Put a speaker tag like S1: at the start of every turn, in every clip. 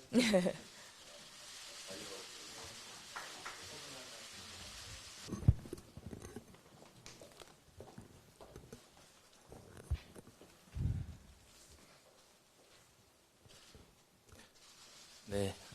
S1: 네,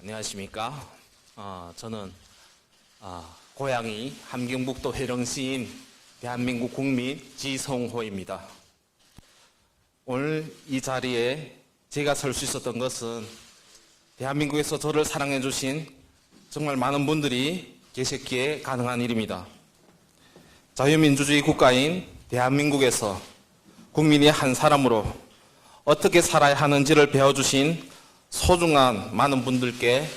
S1: 안녕하십니까. 저는 고향이 함경북도 회령시인 대한민국 국민 지성호입니다. 오늘 이 자리에 제가 설 수 있었던 것은 대한민국에서 저를 사랑해 주신 정말 많은 분들이 계셨기에 가능한 일입니다. 자유민주주의 국가인 대한민국에서 국민의 한 사람으로 어떻게 살아야 하는지를 배워주신 소중한 많은 분들께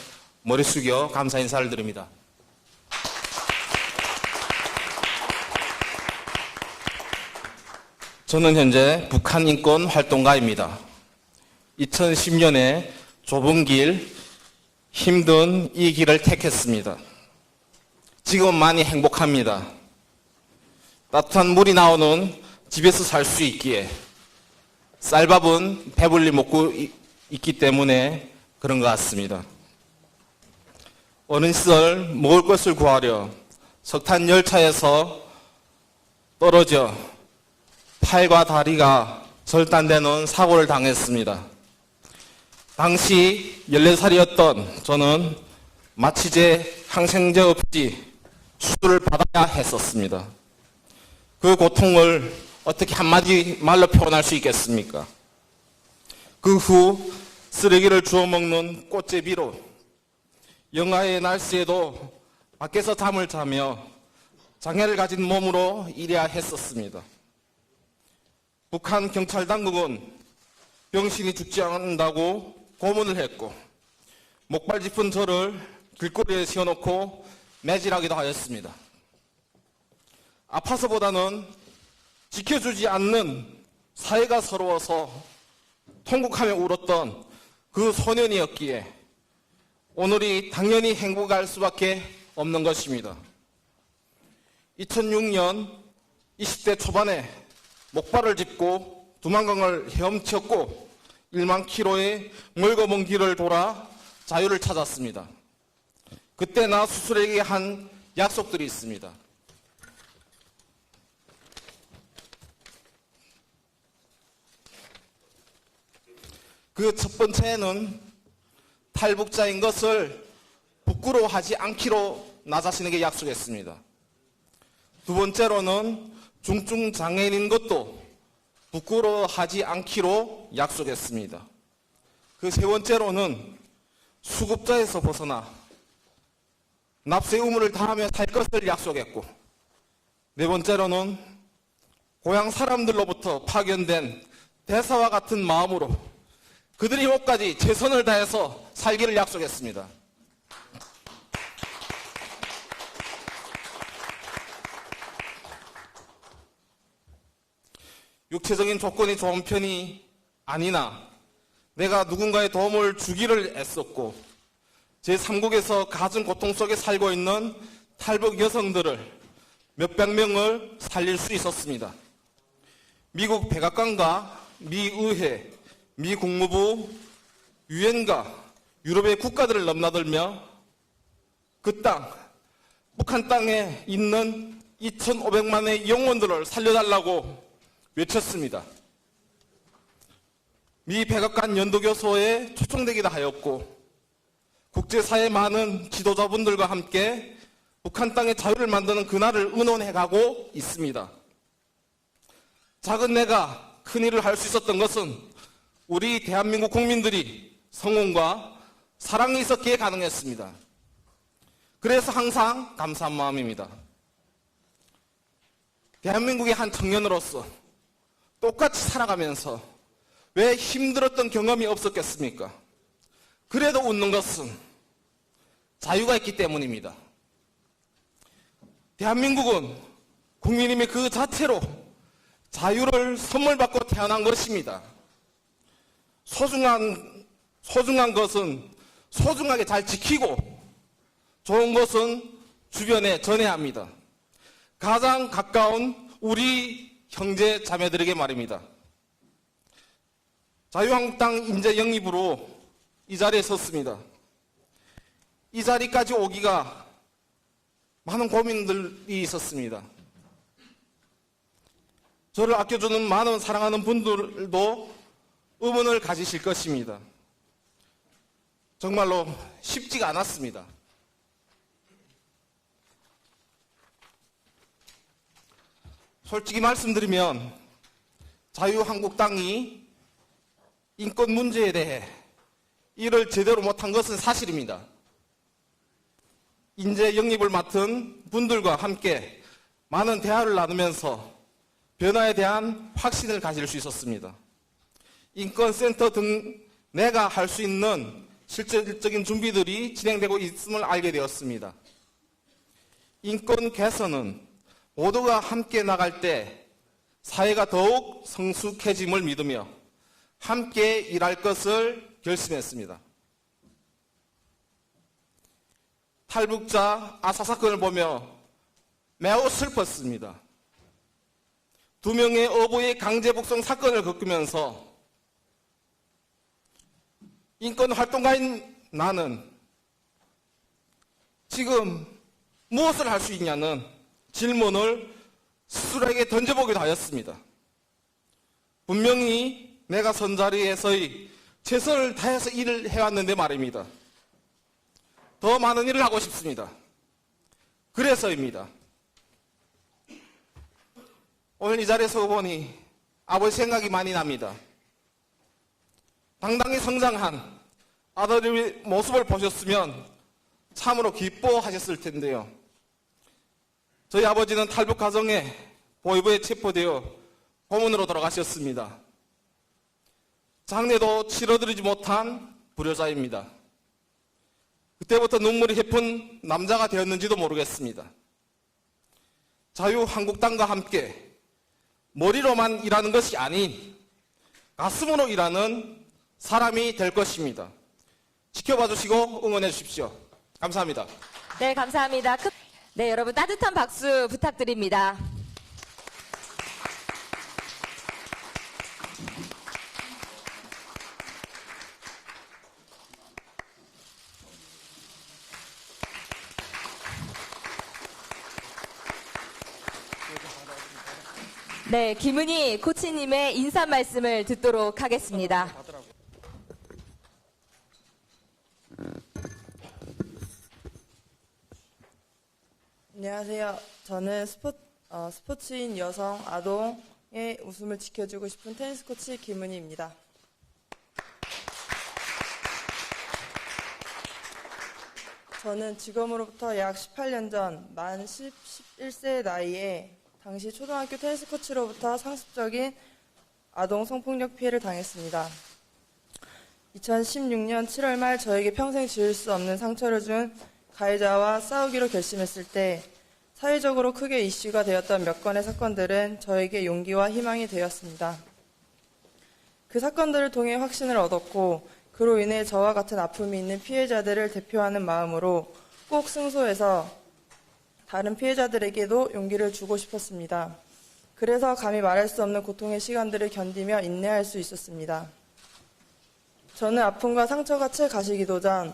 S1: 머리 숙여 감사 인사를 드립니다. 저는 현재 북한 인권 활동가입니다. 2010년에 좁은 길, 힘든 이 길을 택했습니다. 지금 많이 행복합니다. 따뜻한 물이 나오는 집에서 살 수 있기에 쌀밥은 배불리 먹고 있기 때문에 그런 것 같습니다. 어느 시절 먹을 것을 구하려 석탄 열차에서 떨어져 팔과 다리가 절단되는 사고를 당했습니다. 당시 14살이었던 저는 마취제, 항생제 없이 수술을 받아야 했었습니다. 그 고통을 어떻게 한마디 말로 표현할 수 있겠습니까? 그 후 쓰레기를 주워 먹는 꽃제비로 영하의 날씨에도 밖에서 잠을 자며 장애를 가진 몸으로 일해야 했었습니다. 북한 경찰 당국은 병신이 죽지 않는다고 고문을 했고 목발 짚은 저를 길거리에 세워놓고 매질하기도 하였습니다. 아파서보다는 지켜주지 않는 사회가 서러워서 통곡하며 울었던 그 소년이었기에 오늘이 당연히 행복할 수밖에 없는 것입니다. 2006년 20대 초반에 목발을 짚고 두만강을 헤엄쳤고 1만 킬로의 멀고 먼 길을 돌아 자유를 찾았습니다. 그때 나 스스로에게 한 약속들이 있습니다. 그 첫 번째는 탈북자인 것을 부끄러워하지 않기로 나 자신에게 약속했습니다. 두 번째로는 중증 장애인인 것도 부끄러워하지 않기로 약속했습니다. 그 세 번째로는 수급자에서 벗어나 납세 의무를 다하며 살 것을 약속했고, 네 번째로는 고향 사람들로부터 파견된 대사와 같은 마음으로 그들의 목까지 최선을 다해서 살기를 약속했습니다. 육체적인 조건이 좋은 편이 아니나 내가 누군가의 도움을 주기를 애썼고 제3국에서 가진 고통 속에 살고 있는 탈북 여성들을 몇백 명을 살릴 수 있었습니다. 미국 백악관과 미의회, 미 국무부, 유엔과 유럽의 국가들을 넘나들며 그 땅, 북한 땅에 있는 2,500만의 영혼들을 살려달라고 외쳤습니다. 미 백악관 연도교소에 초청되기도 하였고 국제사회 많은 지도자분들과 함께 북한 땅의 자유를 만드는 그날을 의논해가고 있습니다. 작은 내가 큰 일을 할 수 있었던 것은 우리 대한민국 국민들이 성원과 사랑이 있었기에 가능했습니다. 그래서 항상 감사한 마음입니다. 대한민국의 한 청년으로서 똑같이 살아가면서 왜 힘들었던 경험이 없었겠습니까? 그래도 웃는 것은 자유가 있기 때문입니다. 대한민국은 국민임의 그 자체로 자유를 선물 받고 태어난 것입니다. 소중한 것은 소중하게 잘 지키고 좋은 것은 주변에 전해야 합니다. 가장 가까운 우리 형제 자매들에게 말입니다. 자유한국당 인재 영입으로 이 자리에 섰습니다. 이 자리까지 오기가 많은 고민들이 있었습니다. 저를 아껴주는 많은 사랑하는 분들도 의문을 가지실 것입니다. 정말로 쉽지가 않았습니다. 솔직히 말씀드리면 자유한국당이 인권 문제에 대해 일을 제대로 못한 것은 사실입니다. 인재 영입을 맡은 분들과 함께 많은 대화를 나누면서 변화에 대한 확신을 가질 수 있었습니다. 인권센터 등 내가 할 수 있는 실질적인 준비들이 진행되고 있음을 알게 되었습니다. 인권 개선은 모두가 함께 나갈 때 사회가 더욱 성숙해짐을 믿으며 함께 일할 것을 결심했습니다. 탈북자 아사 사건을 보며 매우 슬펐습니다. 2명의 어부의 강제 북송 사건을 겪으면서 인권활동가인 나는 지금 무엇을 할 수 있냐는 질문을 스스로에게 던져보기도 하였습니다. 분명히 내가 선 자리에서의 최선을 다해서 일을 해왔는데 말입니다. 더 많은 일을 하고 싶습니다. 그래서입니다. 오늘 이 자리에 서 보니 아버지 생각이 많이 납니다. 당당히 성장한 아들의 모습을 보셨으면 참으로 기뻐하셨을 텐데요. 저희 아버지는 탈북 과정에 보위부에 체포되어 고문으로 돌아가셨습니다. 장례도 치러드리지 못한 불효자입니다. 그때부터 눈물이 해픈 남자가 되었는지도 모르겠습니다. 자유한국당과 함께 머리로만 일하는 것이 아닌 가슴으로 일하는 사람이 될 것입니다. 지켜봐 주시고 응원해 주십시오. 감사합니다.
S2: 네, 감사합니다. 네, 여러분 따뜻한 박수 부탁드립니다. 네, 김은희 코치님의 인사 말씀을 듣도록 하겠습니다.
S3: 안녕하세요. 저는 스포츠인 여성, 아동의 웃음을 지켜주고 싶은 테니스 코치 김은희입니다. 저는 지금으로부터 약 18년 전 만 11세의 나이에 당시 초등학교 테니스 코치로부터 상습적인 아동 성폭력 피해를 당했습니다. 2016년 7월 말 저에게 평생 지울 수 없는 상처를 준 가해자와 싸우기로 결심했을 때 사회적으로 크게 이슈가 되었던 몇 건의 사건들은 저에게 용기와 희망이 되었습니다. 그 사건들을 통해 확신을 얻었고 그로 인해 저와 같은 아픔이 있는 피해자들을 대표하는 마음으로 꼭 승소해서 다른 피해자들에게도 용기를 주고 싶었습니다. 그래서 감히 말할 수 없는 고통의 시간들을 견디며 인내할 수 있었습니다. 저는 아픔과 상처가 채 가시기도 전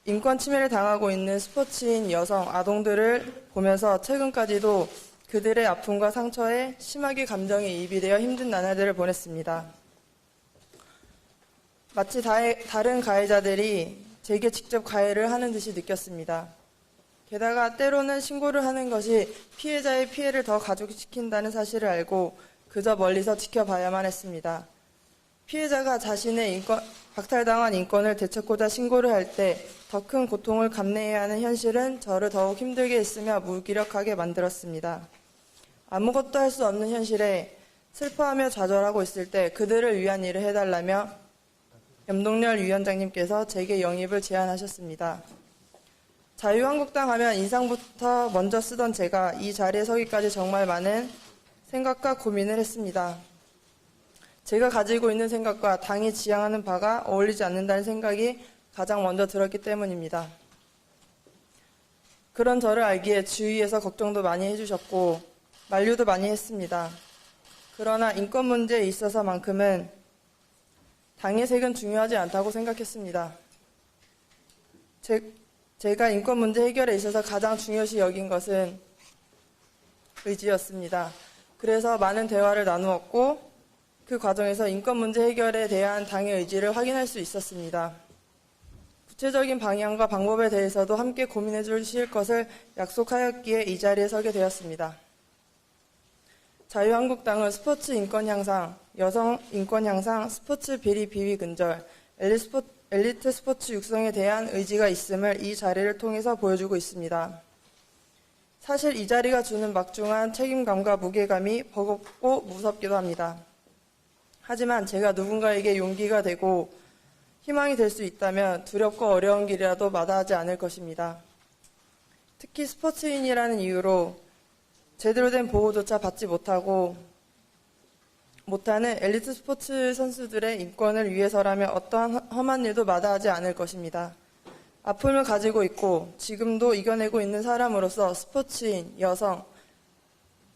S3: 인권 침해를 당하고 있는 스포츠인 여성, 아동들을 보면서 최근까지도 그들의 아픔과 상처에 심하게 감정이입이 되어 힘든 나날들을 보냈습니다. 마치 다른 가해자들이 제게 직접 가해를 하는 듯이 느꼈습니다. 게다가 때로는 신고를 하는 것이 피해자의 피해를 더 가중시킨다는 사실을 알고 그저 멀리서 지켜봐야만 했습니다. 피해자가 자신의 박탈당한 인권을 되찾고자 신고를 할 때 더 큰 고통을 감내해야 하는 현실은 저를 더욱 힘들게 했으며 무기력하게 만들었습니다. 아무것도 할 수 없는 현실에 슬퍼하며 좌절하고 있을 때 그들을 위한 일을 해달라며 염동열 위원장님께서 제게 영입을 제안하셨습니다. 자유한국당 하면 인상부터 먼저 쓰던 제가 이 자리에 서기까지 정말 많은 생각과 고민을 했습니다. 제가 가지고 있는 생각과 당이 지향하는 바가 어울리지 않는다는 생각이 가장 먼저 들었기 때문입니다. 그런 저를 알기에 주위에서 걱정도 많이 해주셨고 만류도 많이 했습니다. 그러나 인권 문제에 있어서만큼은 당의 색은 중요하지 않다고 생각했습니다. 제가 인권 문제 해결에 있어서 가장 중요시 여긴 것은 의지였습니다. 그래서 많은 대화를 나누었고 그 과정에서 인권 문제 해결에 대한 당의 의지를 확인할 수 있었습니다. 구체적인 방향과 방법에 대해서도 함께 고민해 주실 것을 약속하였기에 이 자리에 서게 되었습니다. 자유한국당은 스포츠 인권 향상, 여성 인권 향상, 스포츠 비리 비위 근절, 엘리트 스포츠 육성에 대한 의지가 있음을 이 자리를 통해서 보여주고 있습니다. 사실 이 자리가 주는 막중한 책임감과 무게감이 버겁고 무섭기도 합니다. 하지만 제가 누군가에게 용기가 되고 희망이 될 수 있다면 두렵고 어려운 길이라도 마다하지 않을 것입니다. 특히 스포츠인이라는 이유로 제대로 된 보호조차 받지 못하는 엘리트 스포츠 선수들의 인권을 위해서라면 어떠한 험한 일도 마다하지 않을 것입니다. 아픔을 가지고 있고 지금도 이겨내고 있는 사람으로서 스포츠인, 여성,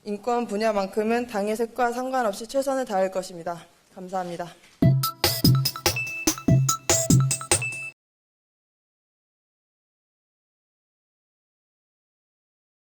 S3: 인권 분야만큼은 당의 색과 상관없이 최선을 다할 것입니다. 감사합니다.